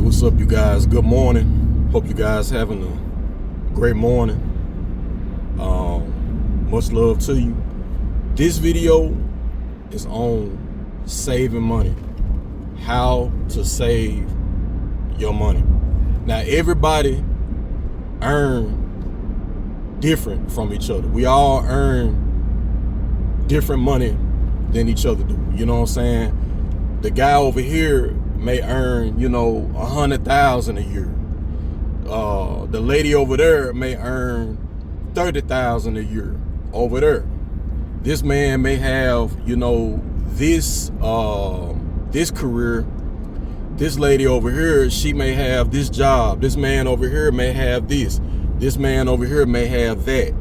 What's up, you guys? Good morning. Hope you guys having a great morning. Much love to you. This video is on saving money. How to save your money. Now, everybody earn different from each other. We all earn different money than each other do. You know what I'm saying? The guy over here may earn, $100,000 a year. The lady over there may earn $30,000 a year over there. This man may have, this career. This lady over here, she may have this job. This man over here may have this. This man over here may have that.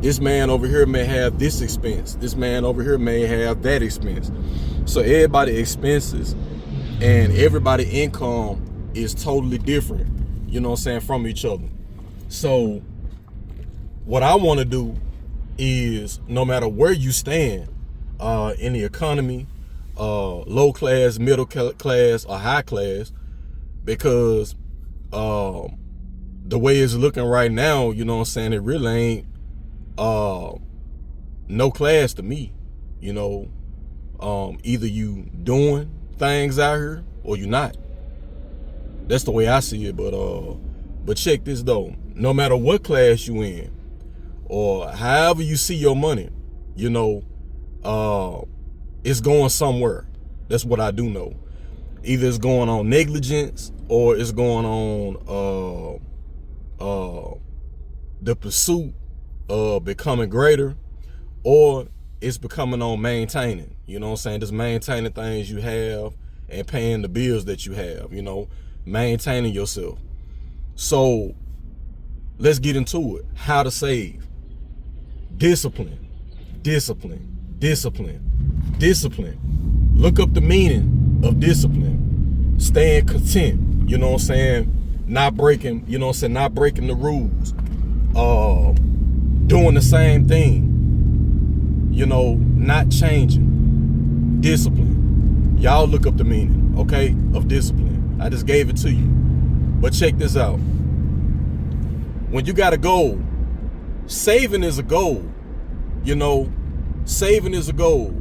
This man over here may have this expense. This man over here may have that expense. So everybody's expenses and everybody's income is totally different, from each other. So what I want to do is, no matter where you stand in the economy, low class, middle class, or high class, because the way it's looking right now, it really ain't no class to me. Either you doing things out here or you not. That's the way I see it. But check this though. No matter what class you in, or however you see your money, it's going somewhere. That's what I do know. Either it's going on negligence, or it's going on the pursuit of becoming greater, or it's becoming on maintaining. Just maintaining things you have and paying the bills that you have, maintaining yourself. So let's get into it. How to save. Discipline. Look up the meaning of discipline. Staying content, not breaking, not breaking the rules. Doing the same thing, not changing. Discipline. Y'all look up the meaning, okay, of discipline. I just gave it to you. But check this out. When you got a goal, saving is a goal. Saving is a goal.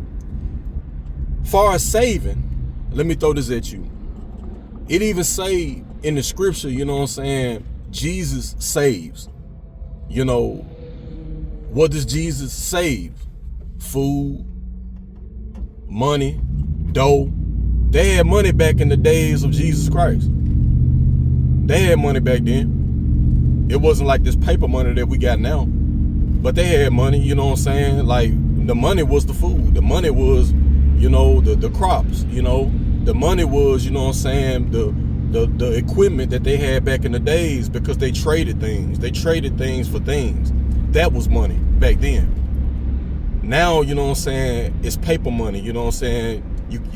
Far as saving, let me throw this at you. It even say in the scripture, Jesus saves. What does Jesus save? Food, money, dough. They had money back in the days of Jesus Christ. They had money back then. It wasn't like this paper money that we got now. But they had money, Like, the money was the food. The money was, the crops, The money was, the equipment that they had back in the days, because they traded things. They traded things for things. That was money back then. Now, it's paper money, You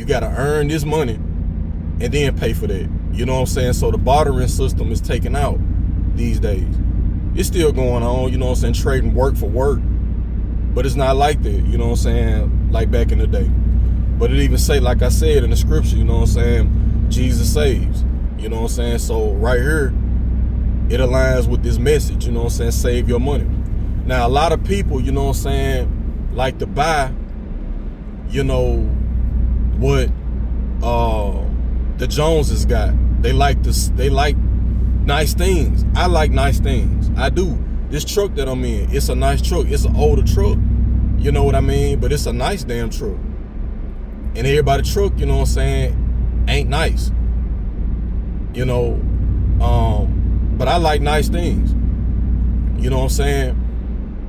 got to earn this money and then pay for that, So the bartering system is taken out these days. It's still going on, trading work for work, but it's not like that, like back in the day. But it even say, like I said in the scripture, Jesus saves, So right here, it aligns with this message, save your money. Now, a lot of people, like to buy, what the Joneses got. They like nice things. I like nice things. I do. This truck that I'm in, it's a nice truck. It's an older truck. You know what I mean? But it's a nice damn truck. And everybody truck, ain't nice. But I like nice things.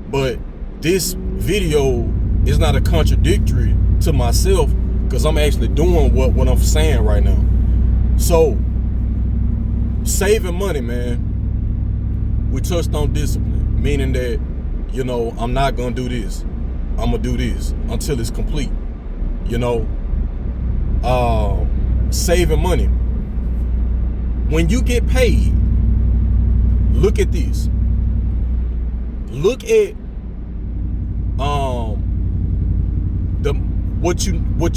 But this video is not a contradictory to myself, because I'm actually doing what I'm saying right now. So, saving money, man. We touched on discipline, meaning that, I'm not going to do this. I'm going to do this until it's complete. Saving money. When you get paid, look at this. Look at what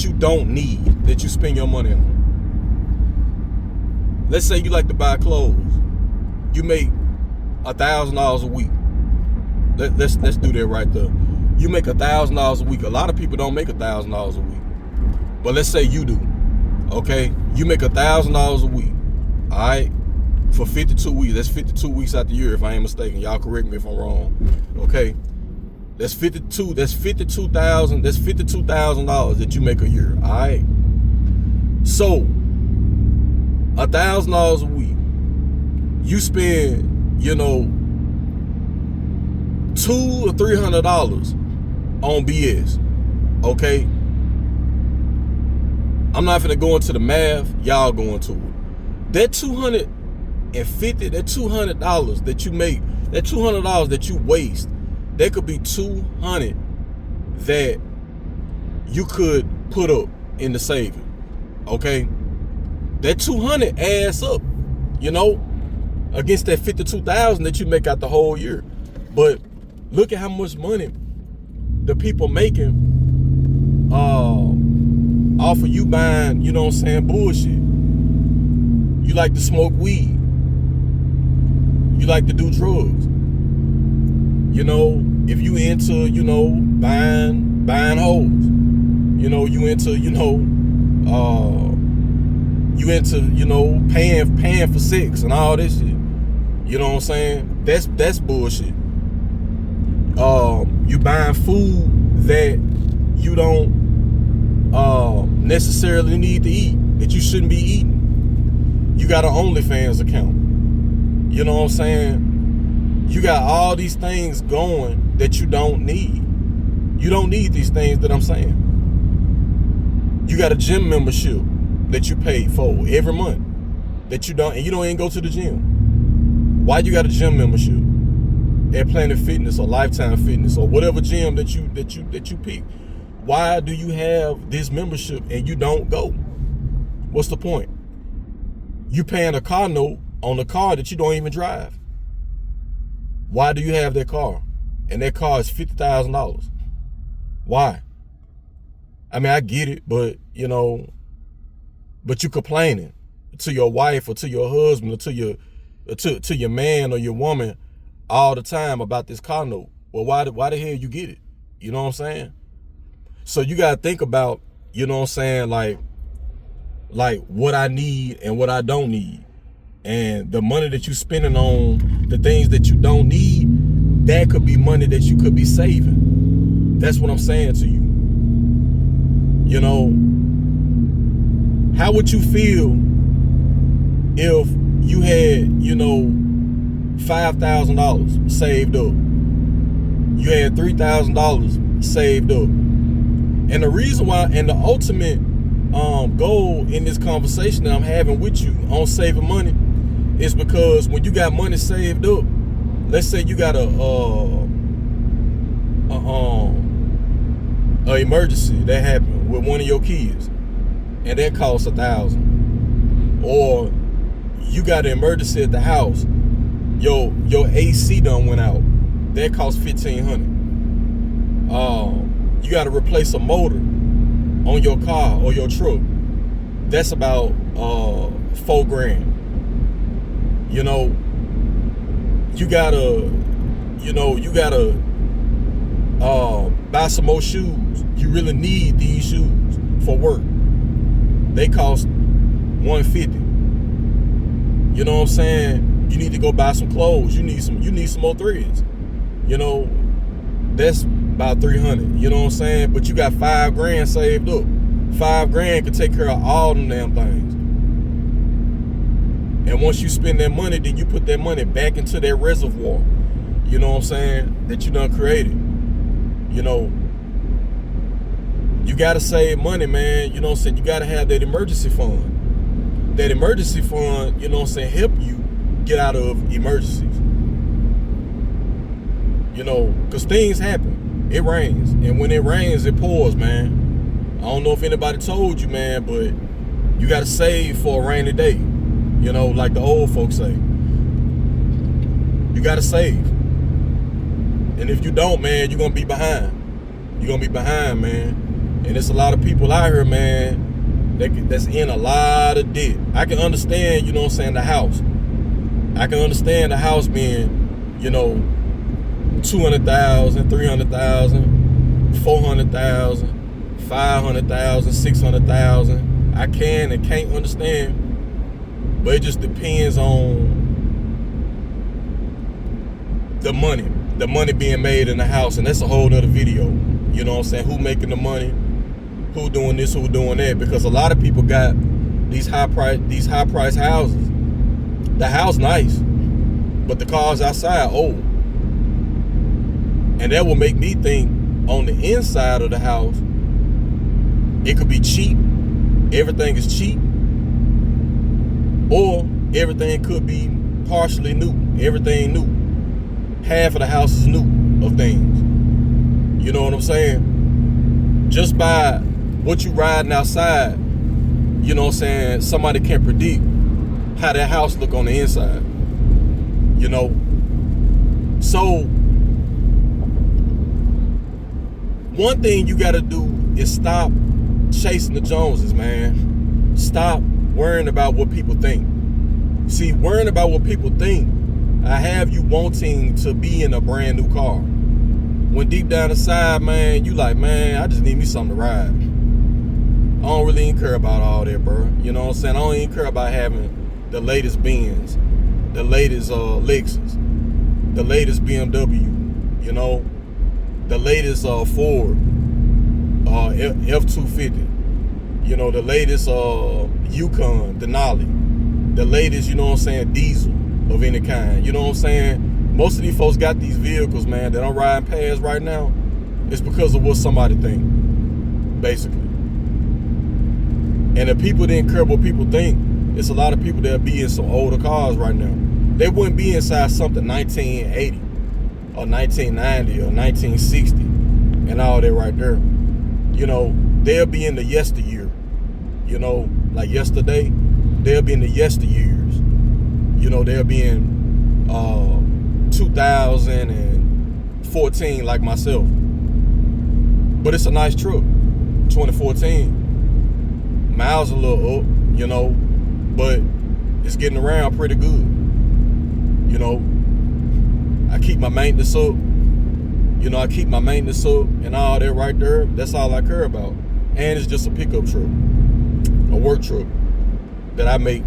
you don't need that you spend your money on. let's say you like to buy clothes. You make $1,000 a week. Let's do that right there. You make $1,000 a week. A lot of people don't make $1,000 a week, but let's say you do. Okay, you make $1,000 a week. All right, for 52 weeks. That's 52 weeks out the year, if I ain't mistaken. Y'all correct me if I'm wrong. Okay, that's 52. That's $52,000. That's $52,000 that you make a year. All right. So $1,000 a week. You spend, $200 or $300 on BS. Okay. I'm not finna go into the math. Y'all go into it. That $200 that you make, that $200 that you waste, that could be $200 that you could put up in the saving. Okay, that $200 adds up, against that $52,000 that you make out the whole year. But look at how much money the people making off of you buying, bullshit. You like to smoke weed. You like to do drugs. If you into, buying hoes. You into, paying for sex and all this shit. You know what I'm saying? That's bullshit. You buying food that you don't necessarily need to eat, that you shouldn't be eating. You got an OnlyFans account. You know what I'm saying? You got all these things going that you don't need. You don't need these things that I'm saying. You got a gym membership that you pay for every month that you don't, and you don't even go to the gym. Why you got a gym membership at Planet Fitness or Lifetime Fitness or whatever gym that you pick? Why do you have this membership and you don't go? What's the point? You paying a car note on a car that you don't even drive. Why do you have that car? And that car is $50,000. Why? I mean, I get it, but but you complaining to your wife or to your husband or to your man or your woman all the time about this car note. Well, why the hell you get it? You know what I'm saying? So you gotta think about, like what I need and what I don't need. And the money that you spending on the things that you don't need, that could be money that you could be saving. That's what I'm saying to you. How would you feel if you had, $5,000 saved up? You had $3,000 saved up. And the reason why, and the ultimate goal in this conversation that I'm having with you on saving money is because when you got money saved up, let's say you got a emergency that happened with one of your kids, and that costs $1,000. Or you got an emergency at the house, your AC done went out, that costs $1,500. You got to replace a motor on your car or your truck, that's about $4,000. You gotta buy some more shoes. You really need these shoes for work. They cost $150. You know what I'm saying? You need to go buy some clothes. You need some more threads. That's about $300. You know what I'm saying? But you got $5,000 saved up. $5,000 could take care of all them damn things. And once you spend that money, then you put that money back into that reservoir. You know what I'm saying? That you done created. You gotta save money, man. You know what I'm saying? You gotta have that emergency fund. That emergency fund, help you get out of emergencies. Because things happen. It rains. And when it rains, it pours, man. I don't know if anybody told you, man, but you gotta save for a rainy day. Like the old folks say. You gotta save. And if you don't, man, you're gonna be behind. You're gonna be behind, man. And there's a lot of people out here, man, that's in a lot of debt. I can understand, you know what I'm saying, the house. I can understand the house being, you know, 200,000, 300,000, 400,000, 500,000, 600,000. I can and can't understand, but it just depends on the money being made in the house, and that's a whole nother video. You know what I'm saying? Who making the money? Who doing this? Who doing that? Because a lot of people got these high price houses. The house nice, but the cars outside old. And that will make me think on the inside of the house, it could be cheap. Everything is cheap. Or everything could be partially new. Everything new. Half of the house is new of things. You know what I'm saying? Just by what you riding outside, you know what I'm saying, somebody can predict how that house look on the inside. You know? So one thing you gotta do is stop chasing the Joneses, man. Stop worrying about what people think. See, worrying about what people think, I have you wanting to be in a brand new car. When deep down inside, man, you like, man, I just need me something to ride. I don't really even care about all that, bro. You know what I'm saying? I don't even care about having the latest Benz, the latest Lexus, the latest BMW, you know, the latest Ford F-250, you know, the latest Yukon, Denali, the latest, you know what I'm saying, diesel of any kind. You know what I'm saying? Most of these folks got these vehicles, man, that I'm riding past right now. It's because of what somebody think, basically. And if people didn't care what people think, it's a lot of people that'll be in some older cars right now. They wouldn't be inside something 1980 or 1990 or 1960 and all that right there. You know, they'll be in the yesteryear. You know, like yesterday, they'll be in the yesteryears. You know, they'll be in 2014 like myself. But it's a nice truck. 2014. Miles a little up, you know, but it's getting around pretty good. You know, I keep my maintenance up. You know, I keep my maintenance up and all that right there. That's all I care about. And it's just a pickup truck, a work truck that I make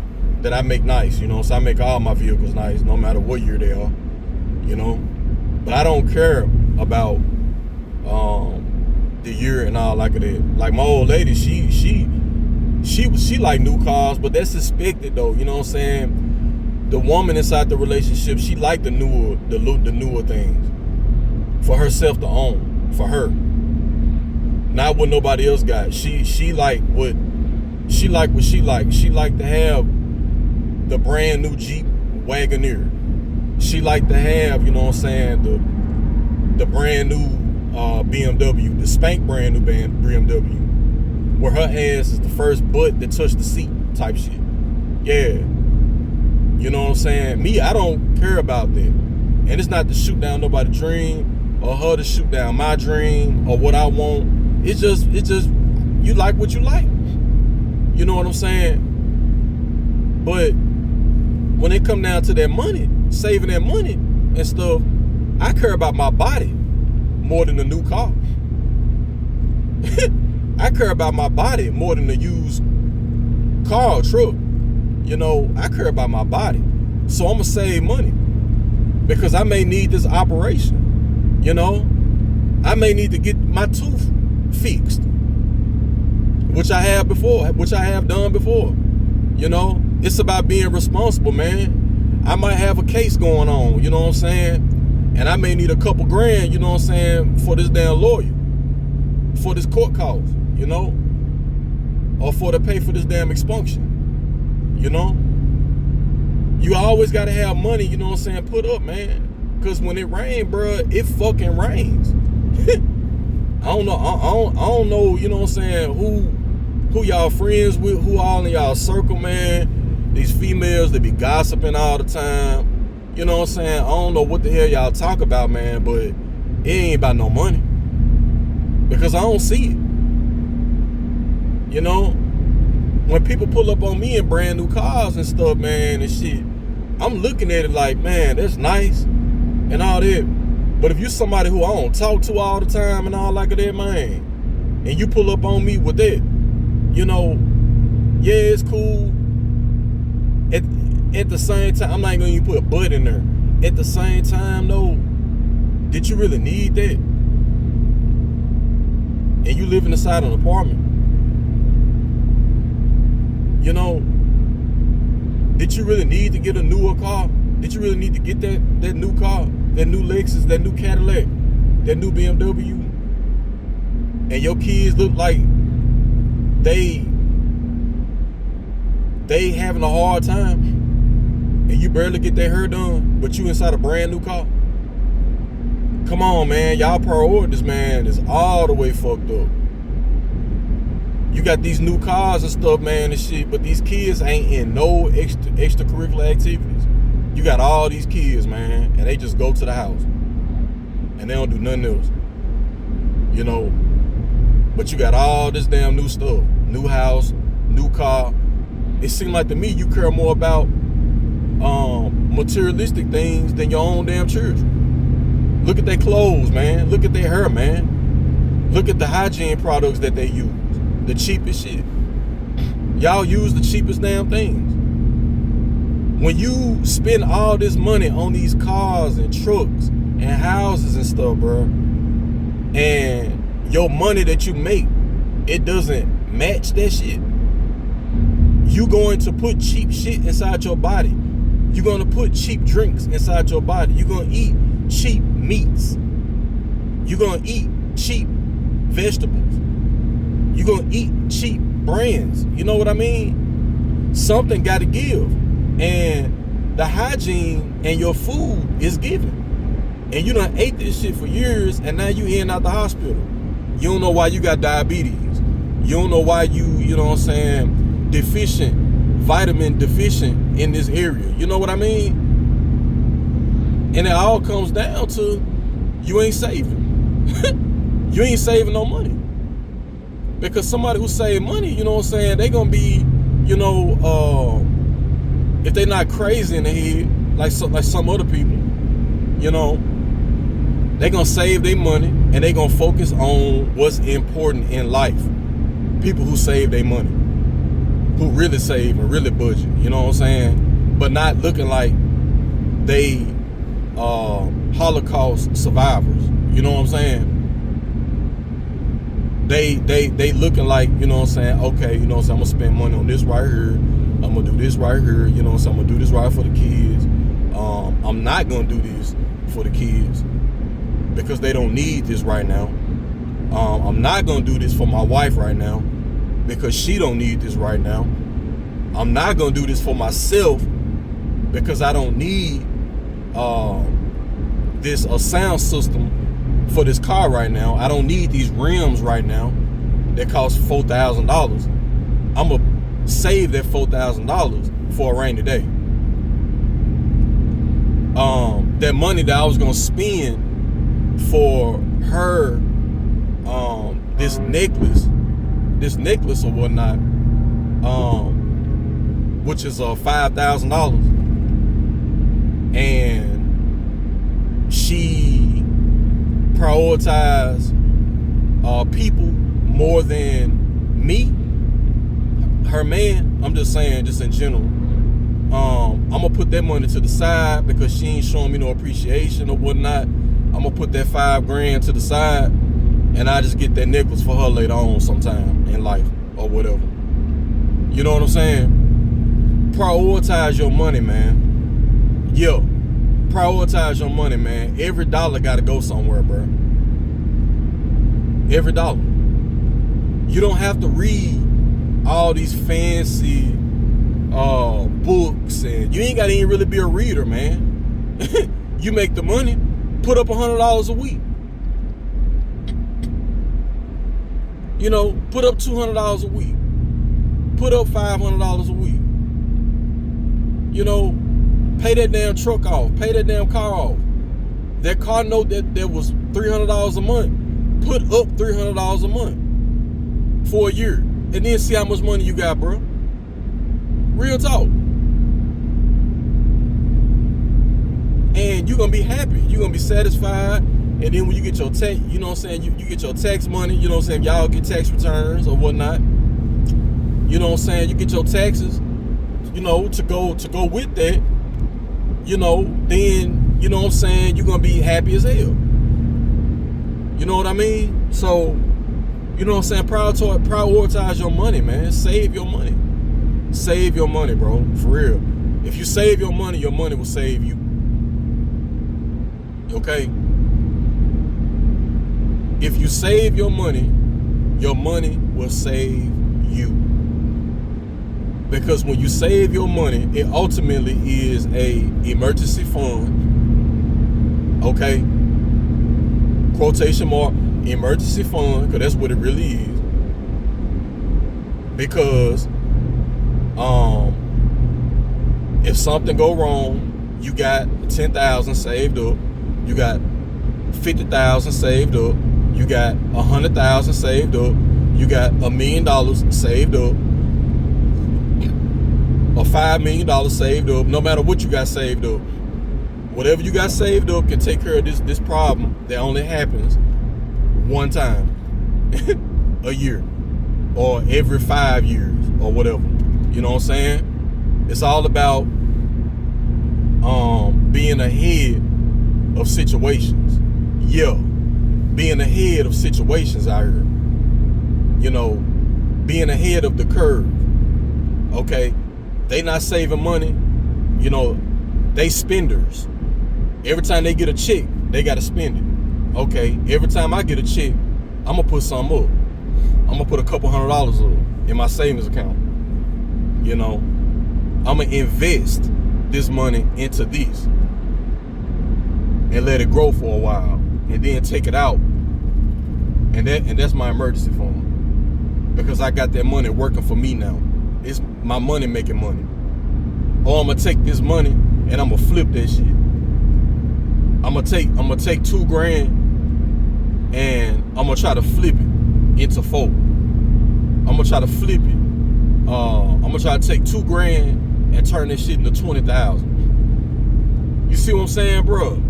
nice. You know, so I make all my vehicles nice, no matter what year they are. You know, but I don't care about the year and all like that. Like my old lady, she like new cars, but that's expected though. You know what I'm saying? The woman inside the relationship, she like the newer things for herself to own, for her, not what nobody else got. She like what she like. She like to have the brand new Jeep Wagoneer. She like to have, you know what I'm saying, the brand new BMW, the spank brand new BMW. Where her ass is the first butt that touched the seat type shit. Yeah. You know what I'm saying? Me, I don't care about that. And it's not to shoot down nobody's dream or her to shoot down my dream or what I want. It's just you like what you like. You know what I'm saying? But when it come down to that money, saving that money and stuff, I care about my body more than the new car. I care about my body more than the used car or truck. You know, I care about my body. So I'm going to save money because I may need this operation. You know, I may need to get my tooth fixed, which I have done before. You know, it's about being responsible, man. I might have a case going on, you know what I'm saying? And I may need a couple grand, you know what I'm saying, for this damn lawyer, for this court cost, you know, or for to pay for this damn expunction, you know. You always got to have money, you know what I'm saying, put up, man. Because when it rains, bro, it fucking rains. I don't know, you know what I'm saying, who y'all friends with, who all in y'all circle, man. These females, they be gossiping all the time. You know what I'm saying? I don't know what the hell y'all talk about, man, but it ain't about no money. Because I don't see it. You know? when people pull up on me in brand new cars and stuff, man, and shit, I'm looking at it like, man, that's nice and all that. But if you're somebody who I don't talk to all the time and all like that, man, and you pull up on me with that, you know, yeah, it's cool. At the same time, I'm not gonna even put a but in there. At the same time, though, did you really need that? And you live inside an apartment. You know, did you really need to get a newer car? Did you really need to get that new car, that new Lexus, that new Cadillac, that new BMW? And your kids look like they having a hard time, and you barely get their hair done, but you inside a brand new car. Come on, man. Y'all priorities, man, is all the way fucked up. You got these new cars and stuff, man, and shit, but these kids ain't in no extracurricular activities. You got all these kids, man, and they just go to the house, and they don't do nothing else. You know, but you got all this damn new stuff. New house, new car. It seems like to me you care more about materialistic things than your own damn children. Look at their clothes, man. Look at their hair, man. Look at the hygiene products that they use. The cheapest shit. Y'all use the cheapest damn things. When you spend all this money on these cars and trucks and houses and stuff, bro, and your money that you make, it doesn't match that shit, you going to put cheap shit inside your body. You're going to put cheap drinks inside your body. You're going to eat cheap meats. You're going to eat cheap vegetables. You're going to eat cheap brands. You know what I mean? Something got to give. And the hygiene and your food is given. And you done ate this shit for years, and now you in out the hospital. You don't know why you got diabetes. You don't know why you know what I'm saying, vitamin deficient in this area. You know what I mean? And it all comes down to you ain't saving. You ain't saving no money. Because somebody who save money, you know what I'm saying, they gonna be, you know, if they not crazy in the head, like some other people, you know, they gonna save their money and they gonna focus on what's important in life. People who save their money, who really save and really budget, you know what I'm saying? But not looking like they Holocaust survivors, you know what I'm saying? They looking like, you know what I'm saying, okay, you know what I'm saying, I'm gonna spend money on this right here, I'm gonna do this right here, you know what I'm saying, I'm gonna do this right for the kids. I'm not gonna do this for the kids because they don't need this right now. I'm not gonna do this for my wife right now because she don't need this right now. I'm not gonna do this for myself because I don't need this sound system for this car right now. I don't need these rims right now that cost $4,000. I'm gonna save that $4,000 for a rainy day. That money that I was gonna spend for her, this necklace or whatnot, which is $5,000, and she prioritized people more than me, her man. I'm just saying, just in general. I'm gonna put that money to the side because she ain't showing me no appreciation or whatnot. I'm gonna put that $5,000 to the side, and I just get that necklace for her later on sometime in life or whatever. You know what I'm saying? Prioritize your money, man. Yeah, prioritize your money, man. Every dollar gotta go somewhere, bro. Every dollar. You don't have to read all these fancy books, and you ain't gotta even really be a reader, man. You make the money, put up $100 a week. You know, put up $200 a week. Put up $500 a week. You know, pay that damn truck off. Pay that damn car off. That car note that was $300 a month, put up $300 a month for a year. And then see how much money you got, bro. Real talk. And you're gonna be happy. You're gonna be satisfied. And then when you get your tax, you know what I'm saying, you get your tax money, you know what I'm saying, y'all get tax returns or whatnot. You know what I'm saying, you get your taxes, you know, to go with that, you know, then, you know what I'm saying, you're gonna be happy as hell. You know what I mean? So, you know what I'm saying, prioritize your money, man. Save your money. Save your money, bro. For real. If you save your money will save you. Okay? If you save your money will save you. Because when you save your money, it ultimately is a emergency fund. Okay? Quotation mark, emergency fund, because that's what it really is. Because if something go wrong, you got 10,000 saved up, you got 50,000 saved up, you got 100,000 saved up, you got $1 million saved up, or $5 million saved up. No matter what you got saved up, whatever you got saved up can take care of this problem that only happens one time a year, or every 5 years, or whatever. You know what I'm saying? It's all about being ahead of situations. Yeah, being ahead of situations out here. You know, being ahead of the curve. Okay, they not saving money. You know, they spenders. Every time they get a check, they gotta spend it. Okay, every time I get a check, I'm gonna put something up. I'm gonna put a couple $100s up in my savings account. You know, I'm gonna invest this money into this and let it grow for a while, and then take it out. And that's my emergency fund. Because I got that money working for me now. It's my money making money. Or I'm gonna take this money and I'm gonna flip that shit. I'm gonna take $2,000 and I'm gonna try to flip it into 4. I'm gonna try to flip it. I'm gonna try to take $2,000 and turn this shit into 20,000. You see what I'm saying, bro?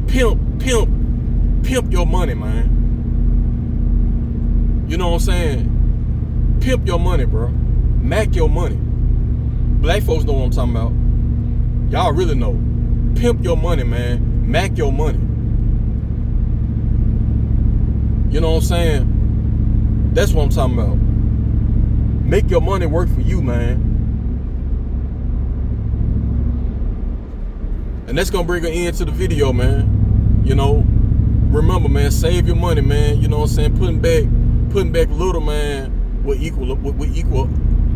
Pimp your money, man. You know what I'm saying? Pimp your money, bro. Mac your money. Black folks know what I'm talking about. Y'all really know. Pimp your money, man. Mac your money. You know what I'm saying? That's what I'm talking about. Make your money work for you, man. And that's gonna bring an end to the video, man. You know, remember, man, save your money, man. You know what I'm saying? Putting back little, man, will equal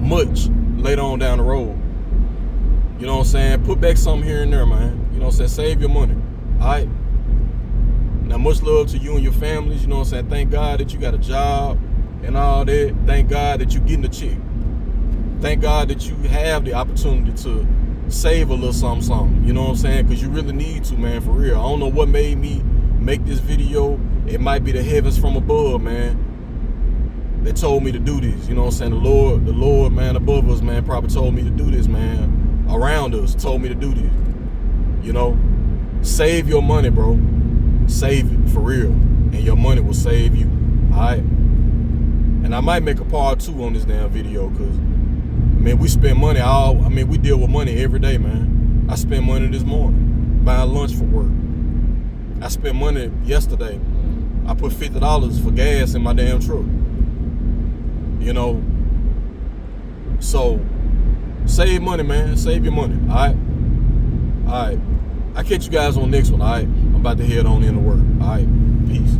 much later on down the road. You know what I'm saying? Put back something here and there, man. You know what I'm saying? Save your money. All right? Now, much love to you and your families. You know what I'm saying? Thank God that you got a job and all that. Thank God that you getting a check. Thank God that you have the opportunity to save a little something. You know what I'm saying? Because you really need to, man, for real. I don't know what made me make this video. It might be the heavens from above, man. They told me to do this. You know what I'm saying? The Lord, man, above us, man, probably told me to do this, man. Around us, told me to do this. You know? Save your money, bro. Save it, for real. And your money will save you. Alright? And I might make a part 2 on this damn video, because, man, we spend money we deal with money every day, man. I spent money this morning buying lunch for work. I spent money yesterday. I put $50 for gas in my damn truck. You know? So, save money, man. Save your money. Alright? Alright. I'll catch you guys on the next one, alright? I'm about to head on into work. Alright? Peace.